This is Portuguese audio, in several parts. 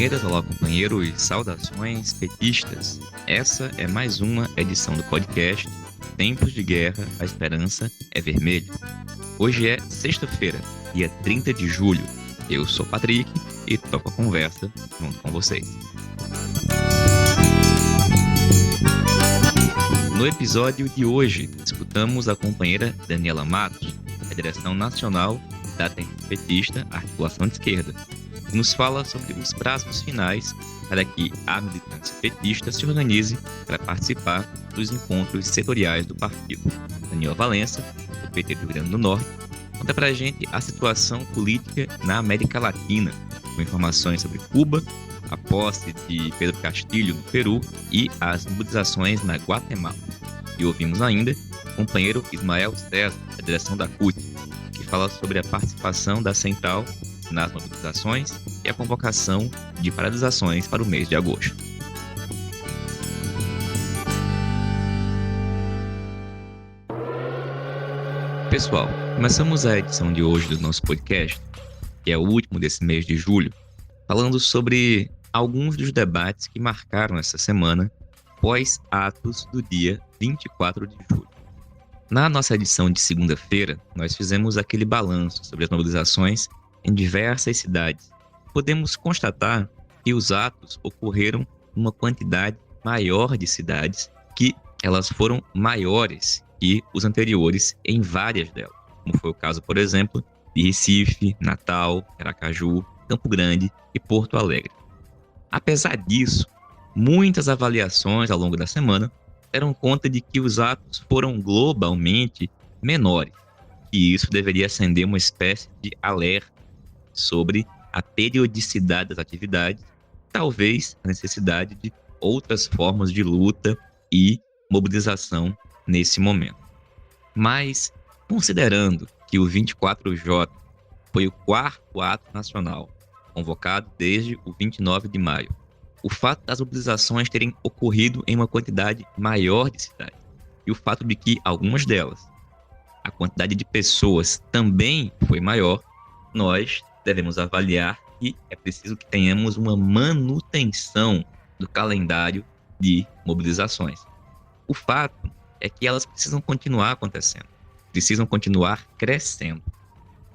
companheiras, olá companheiros, saudações petistas. Essa é mais uma edição do podcast Tempos de Guerra, a Esperança é Vermelha. Hoje é sexta-feira, dia 30 de julho. Eu sou Patrick e toco a conversa junto com vocês. No episódio de hoje, escutamos a companheira Daniela Matos, da direção nacional da Tendência Petista Articulação de Esquerda, que nos fala sobre os prazos finais para que a militância petista se organize para participar dos encontros setoriais do partido. Daniel Valença, do PT do Rio Grande do Norte, conta para a gente a situação política na América Latina, com informações sobre Cuba, a posse de Pedro Castillo no Peru e as mobilizações na Guatemala. E ouvimos ainda o companheiro Ismael César, da direção da CUT, que fala sobre a participação da Central nas mobilizações e a convocação de paralisações para o mês de agosto. Pessoal, começamos a edição de hoje do nosso podcast, que é o último desse mês de julho, falando sobre alguns dos debates que marcaram essa semana pós-atos do dia 24 de julho. Na nossa edição de segunda-feira, nós fizemos aquele balanço sobre as mobilizações em diversas cidades. Podemos constatar que os atos ocorreram numa quantidade maior de cidades, que elas foram maiores que os anteriores em várias delas, como foi o caso, por exemplo, de Recife, Natal, Aracaju, Campo Grande e Porto Alegre. Apesar disso, muitas avaliações ao longo da semana deram conta de que os atos foram globalmente menores, e isso deveria acender uma espécie de alerta sobre a periodicidade das atividades, talvez a necessidade de outras formas de luta e mobilização nesse momento. Mas, considerando que o 24J foi o quarto ato nacional, convocado desde o 29 de maio, o fato das mobilizações terem ocorrido em uma quantidade maior de cidades, e o fato de que algumas delas, a quantidade de pessoas também foi maior, nós devemos avaliar que é preciso que tenhamos uma manutenção do calendário de mobilizações. O fato é que elas precisam continuar acontecendo, precisam continuar crescendo.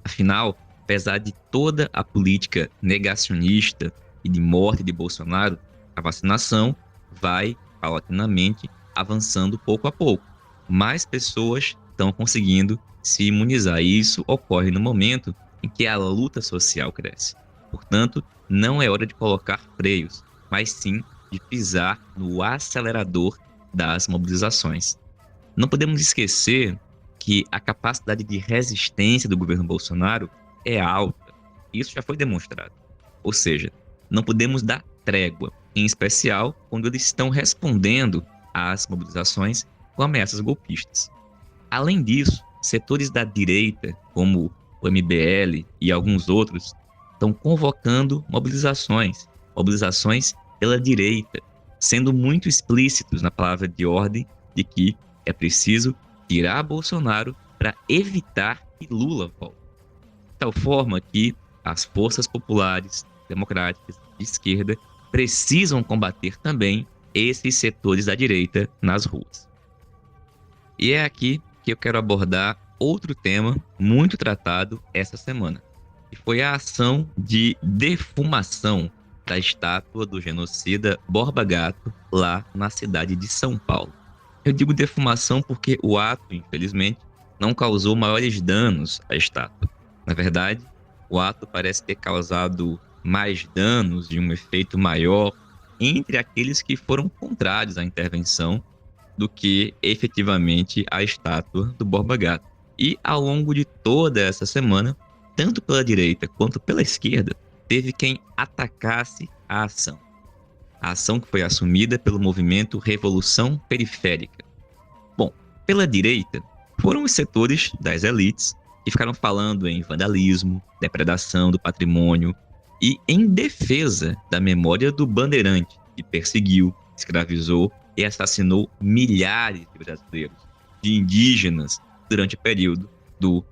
Afinal, apesar de toda a política negacionista e de morte de Bolsonaro, a vacinação vai paulatinamente avançando pouco a pouco. Mais pessoas estão conseguindo se imunizar, e isso ocorre no momento em que a luta social cresce. Portanto, não é hora de colocar freios, mas sim de pisar no acelerador das mobilizações. Não podemos esquecer que a capacidade de resistência do governo Bolsonaro é alta. Isso já foi demonstrado. Ou seja, não podemos dar trégua, em especial quando eles estão respondendo às mobilizações com ameaças golpistas. Além disso, setores da direita, como o MBL e alguns outros, estão convocando mobilizações pela direita, sendo muito explícitos na palavra de ordem de que é preciso tirar Bolsonaro para evitar que Lula volte. De tal forma que as forças populares, democráticas, de esquerda, precisam combater também esses setores da direita nas ruas. E é aqui que eu quero abordar outro tema muito tratado essa semana, que foi a ação de defumação da estátua do genocida Borba Gato lá na cidade de São Paulo. Eu digo defumação porque o ato, infelizmente, não causou maiores danos à estátua. Na verdade, o ato parece ter causado mais danos e um efeito maior entre aqueles que foram contrários à intervenção do que efetivamente a estátua do Borba Gato. E ao longo de toda essa semana, tanto pela direita quanto pela esquerda, teve quem atacasse a ação. A ação que foi assumida pelo movimento Revolução Periférica. Bom, pela direita, foram os setores das elites que ficaram falando em vandalismo, depredação do patrimônio e em defesa da memória do bandeirante, que perseguiu, escravizou e assassinou milhares de brasileiros, de indígenas, durante o período do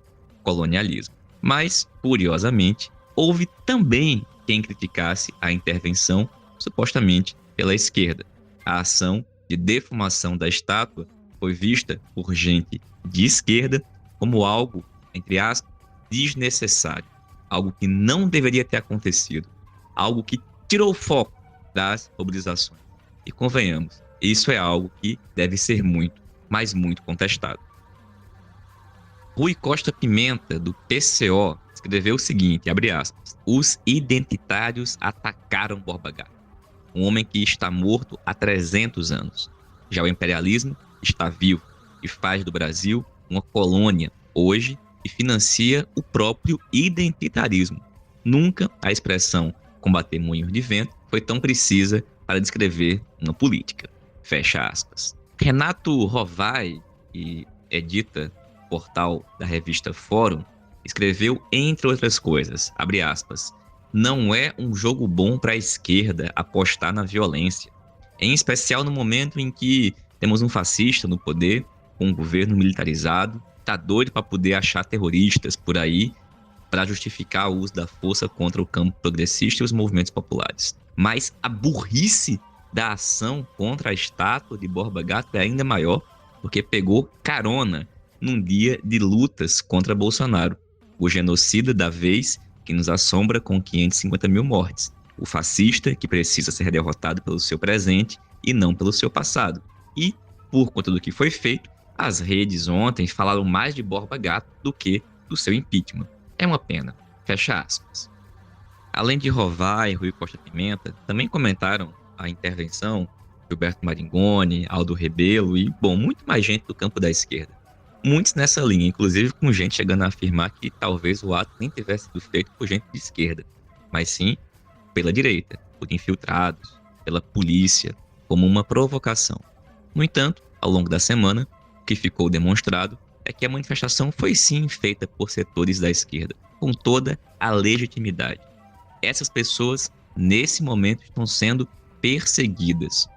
colonialismo. Mas, curiosamente, houve também quem criticasse a intervenção, supostamente pela esquerda. A ação de defumação da estátua foi vista por gente de esquerda como algo, entre aspas, desnecessário, algo que não deveria ter acontecido, algo que tirou o foco das mobilizações. E convenhamos, isso é algo que deve ser muito, mas muito contestado. Rui Costa Pimenta, do PCO, escreveu o seguinte, abre aspas, os identitários atacaram Borba Gato, um homem que está morto há 300 anos. Já o imperialismo está vivo e faz do Brasil uma colônia hoje e financia o próprio identitarismo. Nunca a expressão combater moinhos de vento foi tão precisa para descrever uma política. Fecha aspas. Renato Rovai, que edita o portal da revista Fórum, escreveu, entre outras coisas, abre aspas, não é um jogo bom para a esquerda apostar na violência, em especial no momento em que temos um fascista no poder, com um governo militarizado, tá doido para poder achar terroristas por aí para justificar o uso da força contra o campo progressista e os movimentos populares. Mas a burrice da ação contra a estátua de Borba Gato é ainda maior, porque pegou carona num dia de lutas contra Bolsonaro, o genocida da vez que nos assombra com 550 mil mortes, o fascista que precisa ser derrotado pelo seu presente e não pelo seu passado. E, por conta do que foi feito, as redes ontem falaram mais de Borba Gato do que do seu impeachment. É uma pena. Fecha aspas. Além de Rovai e Rui Costa Pimenta, também comentaram a intervenção Gilberto Maringoni, Aldo Rebelo e, bom, muito mais gente do campo da esquerda. Muitos nessa linha, inclusive com gente chegando a afirmar que talvez o ato nem tivesse sido feito por gente de esquerda, mas sim pela direita, por infiltrados, pela polícia, como uma provocação. No entanto, ao longo da semana, o que ficou demonstrado é que a manifestação foi sim feita por setores da esquerda, com toda a legitimidade. Essas pessoas, nesse momento, estão sendo perseguidas.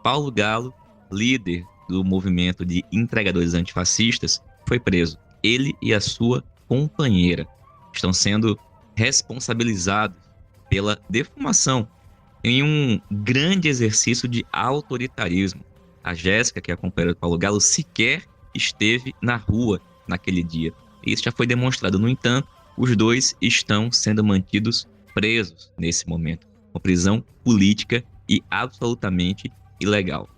Paulo Galo, líder do movimento de entregadores antifascistas, foi preso. Ele e a sua companheira estão sendo responsabilizados pela defumação em um grande exercício de autoritarismo. A Jéssica, que é a companheira do Paulo Galo, sequer esteve na rua naquele dia. Isso já foi demonstrado. No entanto, os dois estão sendo mantidos presos nesse momento. Uma prisão política e absolutamente ilegal.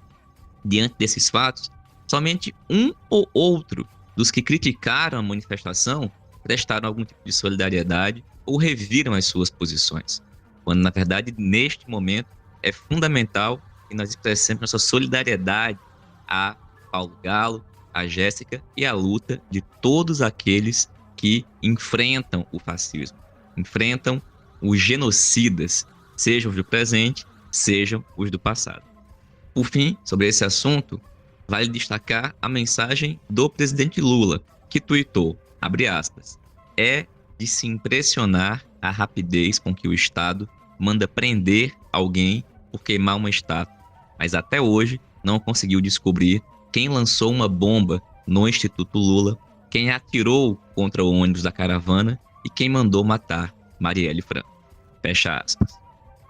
Diante desses fatos, somente um ou outro dos que criticaram a manifestação prestaram algum tipo de solidariedade ou reviram as suas posições. Quando, na verdade, neste momento, é fundamental que nós expressemos nossa solidariedade a Paulo Galo, a Jéssica e a luta de todos aqueles que enfrentam o fascismo, enfrentam os genocidas, sejam os do presente, sejam os do passado. Por fim, sobre esse assunto, vale destacar a mensagem do presidente Lula, que tuitou, abre aspas, é de se impressionar a rapidez com que o Estado manda prender alguém por queimar uma estátua, mas até hoje não conseguiu descobrir quem lançou uma bomba no Instituto Lula, quem atirou contra o ônibus da caravana e quem mandou matar Marielle Franco. Fecha aspas.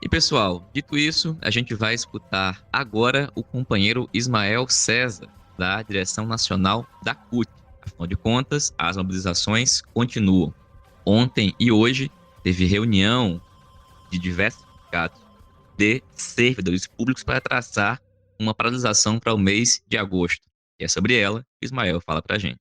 E pessoal, dito isso, a gente vai escutar agora o companheiro Ismael César, da direção nacional da CUT. Afinal de contas, as mobilizações continuam. Ontem e hoje teve reunião de diversos sindicatos de servidores públicos para traçar uma paralisação para o mês de agosto. E é sobre ela que Ismael fala para a gente.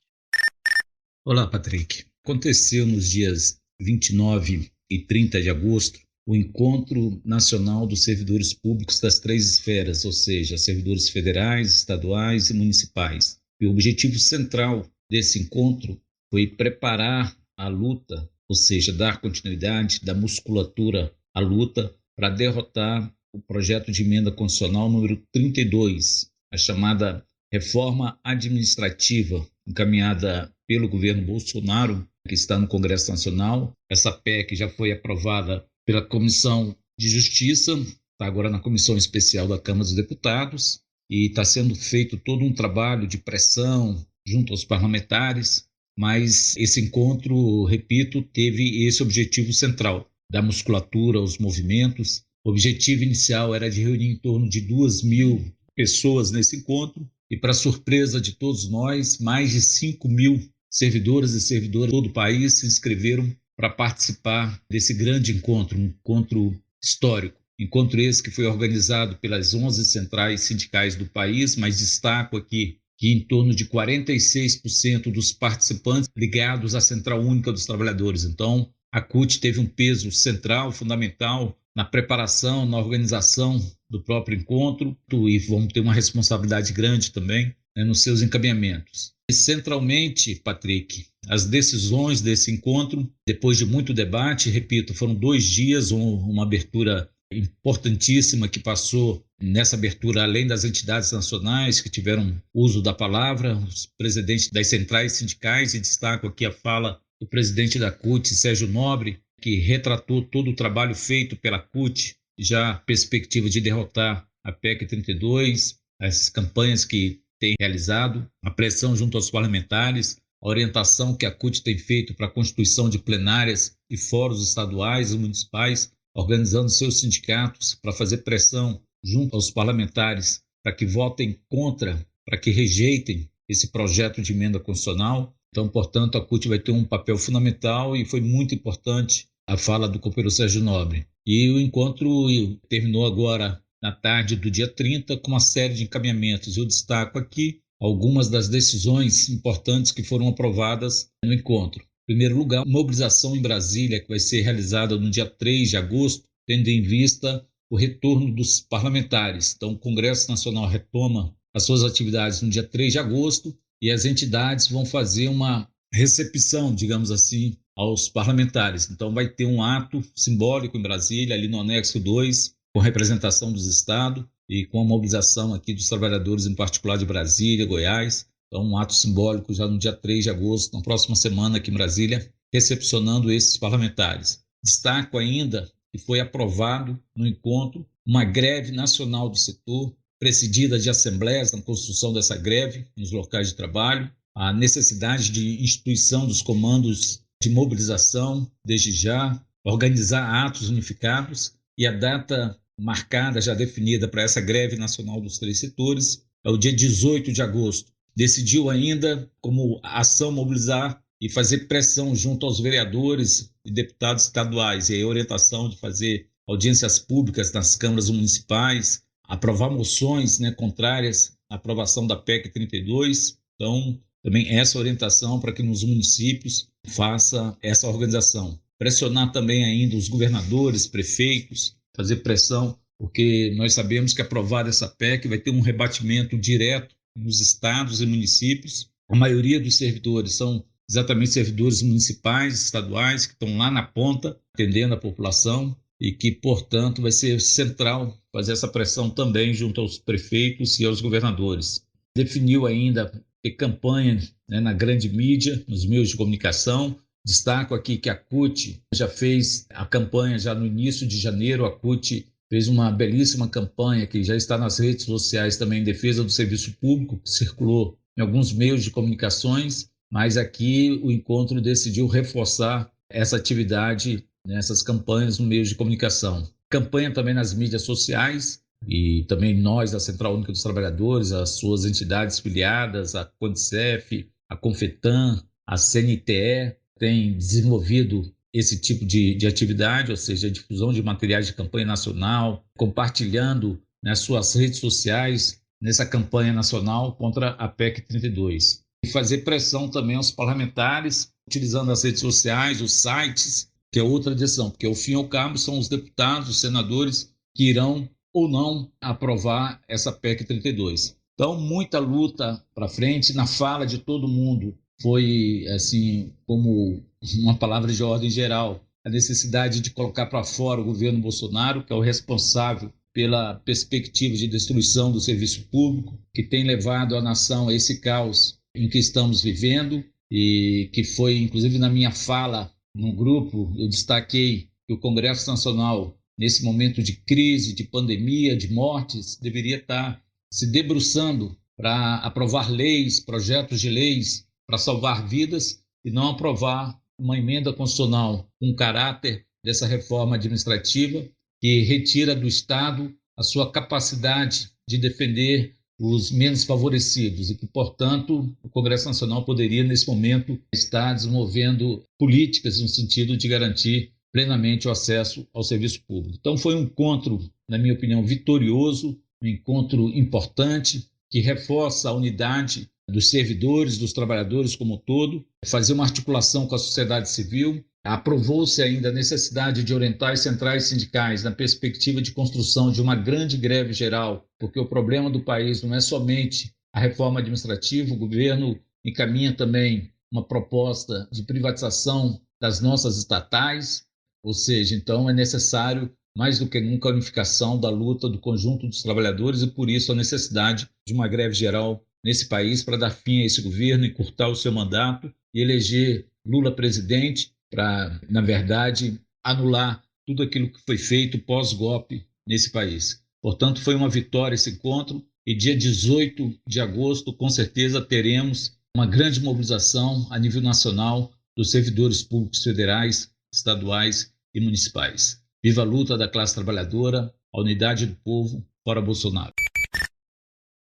Olá, Patrick. Aconteceu nos dias 29 e 30 de agosto o Encontro Nacional dos Servidores Públicos das três esferas, ou seja, servidores federais, estaduais e municipais. E o objetivo central desse encontro foi preparar a luta, ou seja, dar continuidade, dar musculatura à luta para derrotar o projeto de emenda constitucional número 32, a chamada reforma administrativa encaminhada pelo governo Bolsonaro, que está no Congresso Nacional. Essa PEC já foi aprovada pela Comissão de Justiça, está agora na Comissão Especial da Câmara dos Deputados, e está sendo feito todo um trabalho de pressão junto aos parlamentares, mas esse encontro, repito, teve esse objetivo central, da musculatura aos movimentos. O objetivo inicial era de reunir em torno de 2.000 pessoas nesse encontro e, para surpresa de todos nós, mais de 5.000 servidoras e servidores de todo o país se inscreveram para participar desse grande encontro, um encontro histórico. Encontro esse que foi organizado pelas 11 centrais sindicais do país, mas destaco aqui que em torno de 46% dos participantes ligados à Central Única dos Trabalhadores. Então, a CUT teve um peso central, fundamental, na preparação, na organização do próprio encontro, e vamos ter uma responsabilidade grande também, né, nos seus encaminhamentos. E, centralmente, Patrick, as decisões desse encontro, depois de muito debate, repito, foram 2 dias, uma abertura importantíssima que passou nessa abertura, além das entidades nacionais que tiveram uso da palavra, os presidentes das centrais sindicais, e destaco aqui a fala do presidente da CUT, Sérgio Nobre, que retratou todo o trabalho feito pela CUT, já a perspectiva de derrotar a PEC 32, as campanhas que tem realizado, a pressão junto aos parlamentares, a orientação que a CUT tem feito para a constituição de plenárias e fóruns estaduais e municipais, organizando seus sindicatos para fazer pressão junto aos parlamentares para que votem contra, para que rejeitem esse projeto de emenda constitucional. Então, portanto, a CUT vai ter um papel fundamental e foi muito importante a fala do companheiro Sérgio Nobre. E o encontro terminou agora na tarde do dia 30 com uma série de encaminhamentos. Eu destaco aqui algumas das decisões importantes que foram aprovadas no encontro. Em primeiro lugar, mobilização em Brasília, que vai ser realizada no dia 3 de agosto, tendo em vista o retorno dos parlamentares. Então, o Congresso Nacional retoma as suas atividades no dia 3 de agosto e as entidades vão fazer uma recepção, digamos assim, aos parlamentares. Então, vai ter um ato simbólico em Brasília, ali no anexo 2, com representação dos estados e com a mobilização aqui dos trabalhadores, em particular de Brasília, Goiás. Então, um ato simbólico já no dia 3 de agosto, na próxima semana aqui em Brasília, recepcionando esses parlamentares. Destaco ainda que foi aprovado no encontro uma greve nacional do setor, precedida de assembleias na construção dessa greve nos locais de trabalho, a necessidade de instituição dos comandos de mobilização, desde já, organizar atos unificados, e a data marcada, já definida para essa greve nacional dos 3 setores, é o dia 18 de agosto. Decidiu ainda, como ação, mobilizar e fazer pressão junto aos vereadores e deputados estaduais, e a orientação de fazer audiências públicas nas câmaras municipais, aprovar moções, contrárias à aprovação da PEC 32. Então, também essa orientação para que nos municípios faça essa organização. Pressionar também ainda os governadores, prefeitos, fazer pressão, porque nós sabemos que aprovada essa PEC vai ter um rebatimento direto nos estados e municípios. A maioria dos servidores são exatamente servidores municipais, estaduais, que estão lá na ponta, atendendo a população, e que, portanto, vai ser central fazer essa pressão também junto aos prefeitos e aos governadores. Definiu ainda ter campanha na grande mídia, nos meios de comunicação. Destaco aqui que a CUT já fez a campanha, já no início de janeiro, a CUT fez uma belíssima campanha que já está nas redes sociais também, em defesa do serviço público, que circulou em alguns meios de comunicações, mas aqui o encontro decidiu reforçar essa atividade, essas campanhas no meio de comunicação. Campanha também nas mídias sociais, e também nós, da Central Única dos Trabalhadores, as suas entidades filiadas, a CONDCEF, a CONFETAN, a CNTE, têm desenvolvido esse tipo de atividade, ou seja, a difusão de materiais de campanha nacional, compartilhando nas suas redes sociais nessa campanha nacional contra a PEC 32. E fazer pressão também aos parlamentares, utilizando as redes sociais, os sites, que é outra decisão, porque ao fim e ao cabo são os deputados, os senadores que irão ou não aprovar essa PEC 32. Então, muita luta para frente. Na fala de todo mundo foi, assim, como uma palavra de ordem geral, a necessidade de colocar para fora o governo Bolsonaro, que é o responsável pela perspectiva de destruição do serviço público, que tem levado a nação a esse caos em que estamos vivendo, e que foi, inclusive, na minha fala no grupo, eu destaquei que o Congresso Nacional, nesse momento de crise, de pandemia, de mortes, deveria estar se debruçando para aprovar leis, projetos de leis para salvar vidas, e não aprovar uma emenda constitucional com caráter dessa reforma administrativa que retira do Estado a sua capacidade de defender os menos favorecidos e que, portanto, o Congresso Nacional poderia, nesse momento, estar desenvolvendo políticas no sentido de garantir plenamente o acesso ao serviço público. Então, foi um encontro, na minha opinião, vitorioso, um encontro importante, que reforça a unidade dos servidores, dos trabalhadores como um todo, fazer uma articulação com a sociedade civil. Aprovou-se ainda a necessidade de orientar as centrais sindicais na perspectiva de construção de uma grande greve geral, porque o problema do país não é somente a reforma administrativa, o governo encaminha também uma proposta de privatização das nossas estatais, ou seja, então é necessário mais do que nunca a unificação da luta do conjunto dos trabalhadores e por isso a necessidade de uma greve geral nesse país para dar fim a esse governo, encurtar o seu mandato e eleger Lula presidente para, na verdade, anular tudo aquilo que foi feito pós-golpe nesse país. Portanto, foi uma vitória esse encontro e dia 18 de agosto, com certeza, teremos uma grande mobilização a nível nacional dos servidores públicos federais, estaduais e municipais. Viva a luta da classe trabalhadora, a unidade do povo, fora Bolsonaro.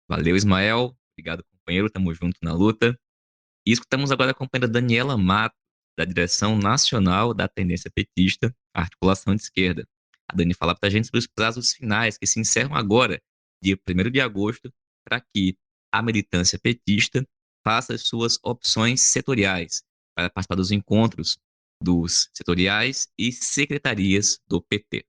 Valeu, Ismael. Obrigado, companheiro. Tamo junto na luta. E escutamos agora a companheira Daniela Mato, da Direção Nacional da Tendência Petista, a Articulação de Esquerda. A Dani fala para a gente sobre os prazos finais que se encerram agora, dia 1º de agosto, para que a militância petista faça as suas opções setoriais para participar dos encontros dos setoriais e secretarias do PT.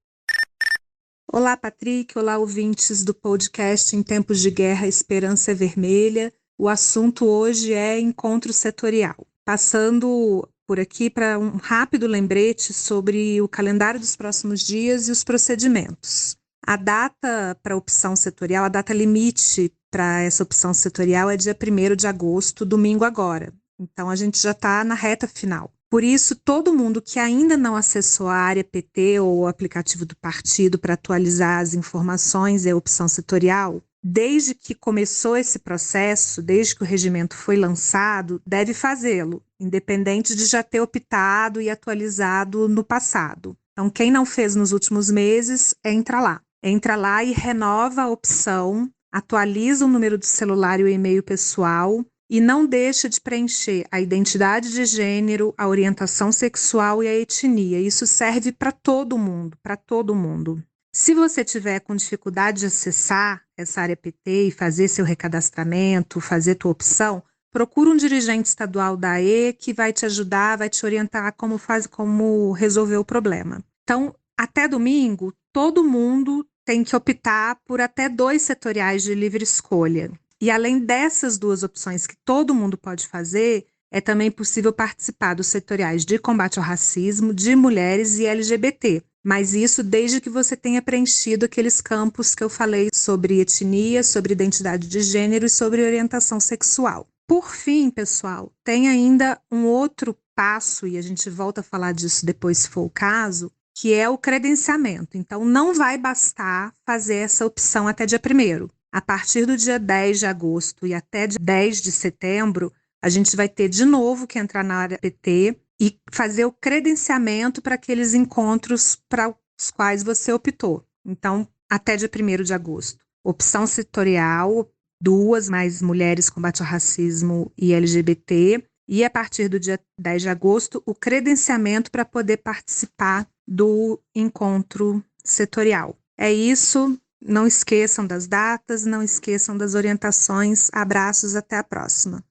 Olá, Patrick. Olá, ouvintes do podcast Em Tempos de Guerra, Esperança é Vermelha. O assunto hoje é encontro setorial. Passando por aqui para um rápido lembrete sobre o calendário dos próximos dias e os procedimentos. A data para a opção setorial, a data limite para essa opção setorial é dia 1º de agosto, domingo agora. Então, a gente já está na reta final. Por isso, todo mundo que ainda não acessou a área PT ou o aplicativo do partido para atualizar as informações e a opção setorial, desde que começou esse processo, desde que o regimento foi lançado, deve fazê-lo, independente de já ter optado e atualizado no passado. Então, quem não fez nos últimos meses, entra lá. Entra lá e renova a opção, atualiza o número do celular e o e-mail pessoal, e não deixa de preencher a identidade de gênero, a orientação sexual e a etnia. Isso serve para todo mundo, para todo mundo. Se você tiver com dificuldade de acessar essa área PT e fazer seu recadastramento, fazer tua opção, procura um dirigente estadual da AE que vai te ajudar, vai te orientar como resolver o problema. Então, até domingo, todo mundo tem que optar por até 2 setoriais de livre escolha. E além dessas 2 opções que todo mundo pode fazer, é também possível participar dos setoriais de combate ao racismo, de mulheres e LGBT. Mas isso desde que você tenha preenchido aqueles campos que eu falei sobre etnia, sobre identidade de gênero e sobre orientação sexual. Por fim, pessoal, tem ainda um outro passo, e a gente volta a falar disso depois se for o caso, que é o credenciamento. Então, não vai bastar fazer essa opção até dia 1º. A partir do dia 10 de agosto e até dia 10 de setembro, a gente vai ter de novo que entrar na área PT e fazer o credenciamento para aqueles encontros para os quais você optou. Então, até dia 1º de agosto. Opção setorial, 2 mais mulheres, combate ao racismo e LGBT. E a partir do dia 10 de agosto, o credenciamento para poder participar do encontro setorial. É isso. Não esqueçam das datas, não esqueçam das orientações. Abraços, até a próxima.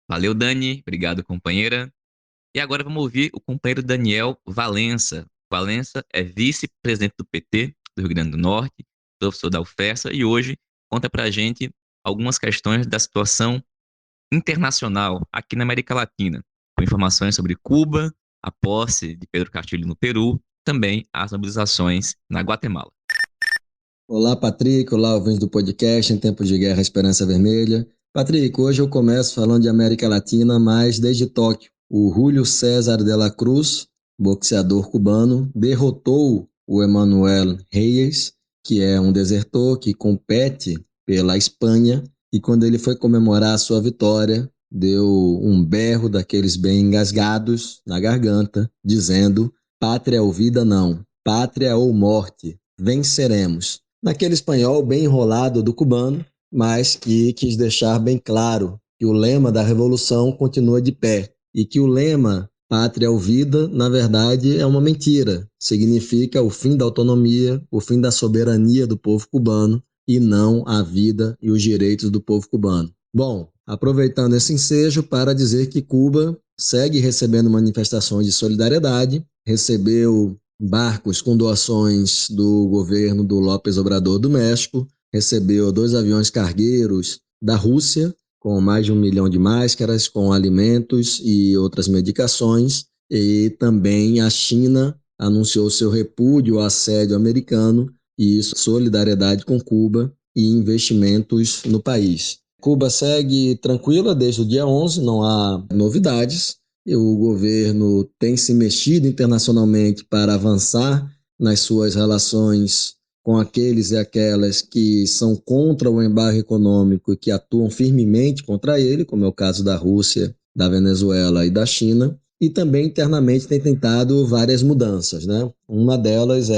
Valeu, Dani. Obrigado, companheira. E agora vamos ouvir o companheiro Daniel Valença. Valença é vice-presidente do PT do Rio Grande do Norte, professor da UFESA, e hoje conta pra gente algumas questões da situação internacional aqui na América Latina, com informações sobre Cuba, a posse de Pedro Castilho no Peru, também as mobilizações na Guatemala. Olá, Patrick. Olá, ouvintes do podcast Em Tempos de Guerra, Esperança Vermelha. Patrick, hoje eu começo falando de América Latina, mas desde Tóquio. O Julio César de la Cruz, boxeador cubano, derrotou o Emanuel Reyes, que é um desertor que compete pela Espanha, e quando ele foi comemorar a sua vitória, deu um berro daqueles bem engasgados na garganta, dizendo pátria ou vida não, pátria ou morte, venceremos. Naquele espanhol bem enrolado do cubano, mas que quis deixar bem claro que o lema da revolução continua de pé e que o lema pátria ou vida, na verdade, é uma mentira. Significa o fim da autonomia, o fim da soberania do povo cubano e não a vida e os direitos do povo cubano. Bom, aproveitando esse ensejo para dizer que Cuba segue recebendo manifestações de solidariedade, recebeu barcos com doações do governo do López Obrador do México, recebeu 2 aviões cargueiros da Rússia, com mais de 1 milhão de máscaras, com alimentos e outras medicações, e também a China anunciou seu repúdio ao assédio americano e solidariedade com Cuba e investimentos no país. Cuba segue tranquila desde o dia 11, não há novidades. O governo tem se mexido internacionalmente para avançar nas suas relações com aqueles e aquelas que são contra o embargo econômico e que atuam firmemente contra ele, como é o caso da Rússia, da Venezuela e da China, e também internamente tem tentado várias mudanças, né? Uma delas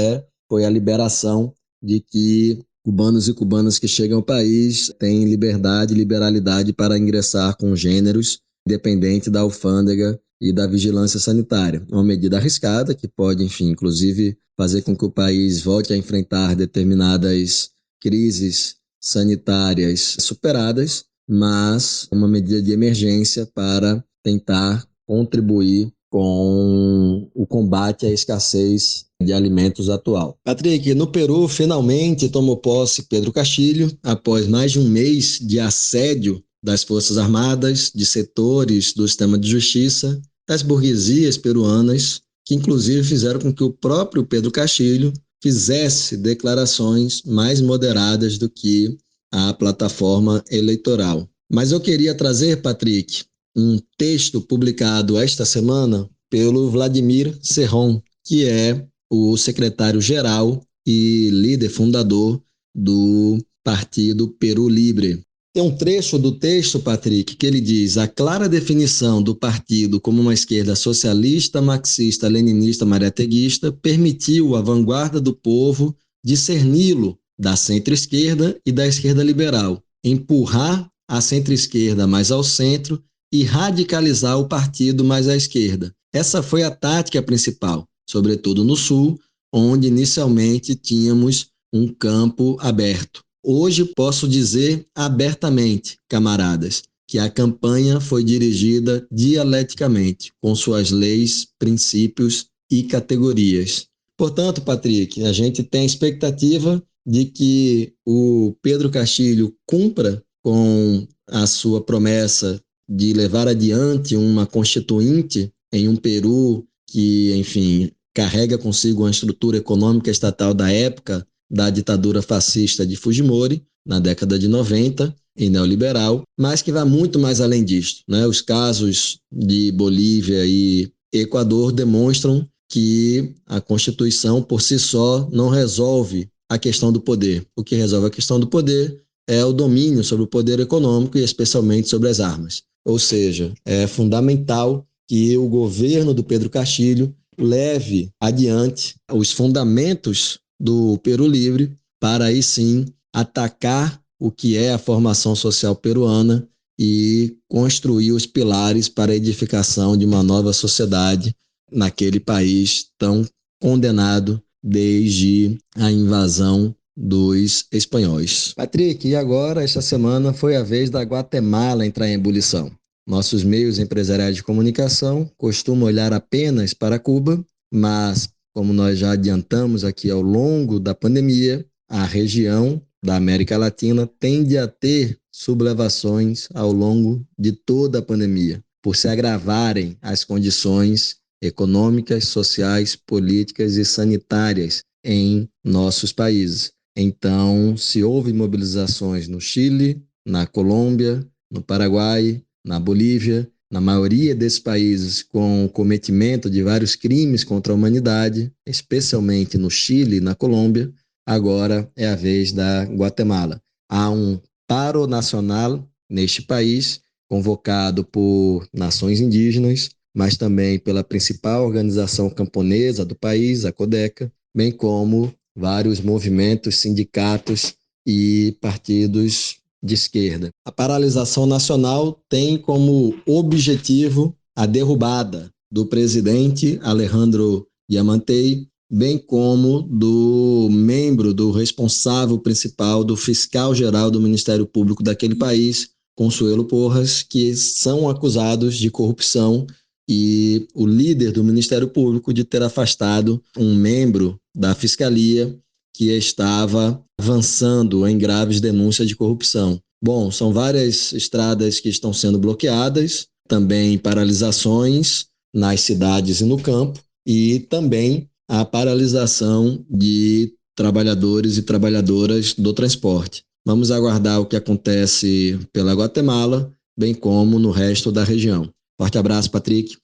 foi a liberação de que cubanos e cubanas que chegam ao país têm liberdade e liberalidade para ingressar com gêneros, independente da alfândega e da vigilância sanitária. Uma medida arriscada que pode, enfim, inclusive fazer com que o país volte a enfrentar determinadas crises sanitárias superadas, mas uma medida de emergência para tentar contribuir com o combate à escassez de alimentos atual. Patrick, no Peru, finalmente tomou posse Pedro Castilho, após mais de um mês de assédio das Forças Armadas, de setores do sistema de justiça, das burguesias peruanas, que inclusive fizeram com que o próprio Pedro Castilho fizesse declarações mais moderadas do que a plataforma eleitoral. Mas eu queria trazer, Patrick, um texto publicado esta semana pelo Vladimir Cerrón, que é o secretário-geral e líder fundador do Partido Peru Libre. Tem um trecho do texto, Patrick, que ele diz: a clara definição do partido como uma esquerda socialista, marxista, leninista, mariateguista permitiu à vanguarda do povo discerni-lo da centro-esquerda e da esquerda liberal, empurrar a centro-esquerda mais ao centro e radicalizar o partido mais à esquerda. Essa foi a tática principal, sobretudo no Sul, onde inicialmente tínhamos um campo aberto. Hoje posso dizer abertamente, camaradas, que a campanha foi dirigida dialeticamente, com suas leis, princípios e categorias. Portanto, Patrick, a gente tem expectativa de que o Pedro Castilho cumpra com a sua promessa de levar adiante uma constituinte em um Peru que, enfim, carrega consigo uma estrutura econômica estatal da época da ditadura fascista de Fujimori, na década de 90, e neoliberal, mas que vai muito mais além disso, né? Os casos de Bolívia e Equador demonstram que a Constituição, por si só, não resolve a questão do poder. O que resolve a questão do poder é o domínio sobre o poder econômico e especialmente sobre as armas. Ou seja, é fundamental que o governo do Pedro Castilho leve adiante os fundamentos do Peru Livre para aí sim atacar o que é a formação social peruana e construir os pilares para a edificação de uma nova sociedade naquele país tão condenado desde a invasão dos espanhóis. Patrick, e agora, esta semana, foi a vez da Guatemala entrar em ebulição. Nossos meios empresariais de comunicação costumam olhar apenas para Cuba, mas, como nós já adiantamos aqui ao longo da pandemia, a região da América Latina tende a ter sublevações ao longo de toda a pandemia, por se agravarem as condições econômicas, sociais, políticas e sanitárias em nossos países. Então, se houve mobilizações no Chile, na Colômbia, no Paraguai, na Bolívia, na maioria desses países com o cometimento de vários crimes contra a humanidade, especialmente no Chile e na Colômbia, agora é a vez da Guatemala. Há um paro nacional neste país, convocado por nações indígenas, mas também pela principal organização camponesa do país, a CODECA, bem como vários movimentos, sindicatos e partidos de esquerda. A paralisação nacional tem como objetivo a derrubada do presidente Alejandro Yamatei, bem como do membro, do responsável principal, do fiscal-geral do Ministério Público daquele país, Consuelo Porras, que são acusados de corrupção, e o líder do Ministério Público de ter afastado um membro da Fiscalia que estava avançando em graves denúncias de corrupção. Bom, são várias estradas que estão sendo bloqueadas, também paralisações nas cidades e no campo, e também a paralisação de trabalhadores e trabalhadoras do transporte. Vamos aguardar o que acontece pela Guatemala, bem como no resto da região. Forte abraço, Patrick.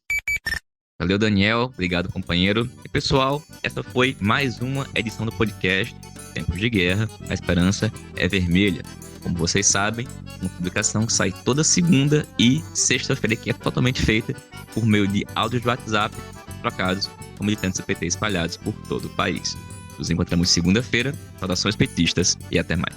Valeu, Daniel. Obrigado, companheiro. E, pessoal, essa foi mais uma edição do podcast Tempos de Guerra, a Esperança é Vermelha. Como vocês sabem, uma publicação que sai toda segunda e sexta-feira, que é totalmente feita por meio de áudios de WhatsApp trocados com militantes do PT espalhados por todo o país. Nos encontramos segunda-feira. Saudações petistas e até mais.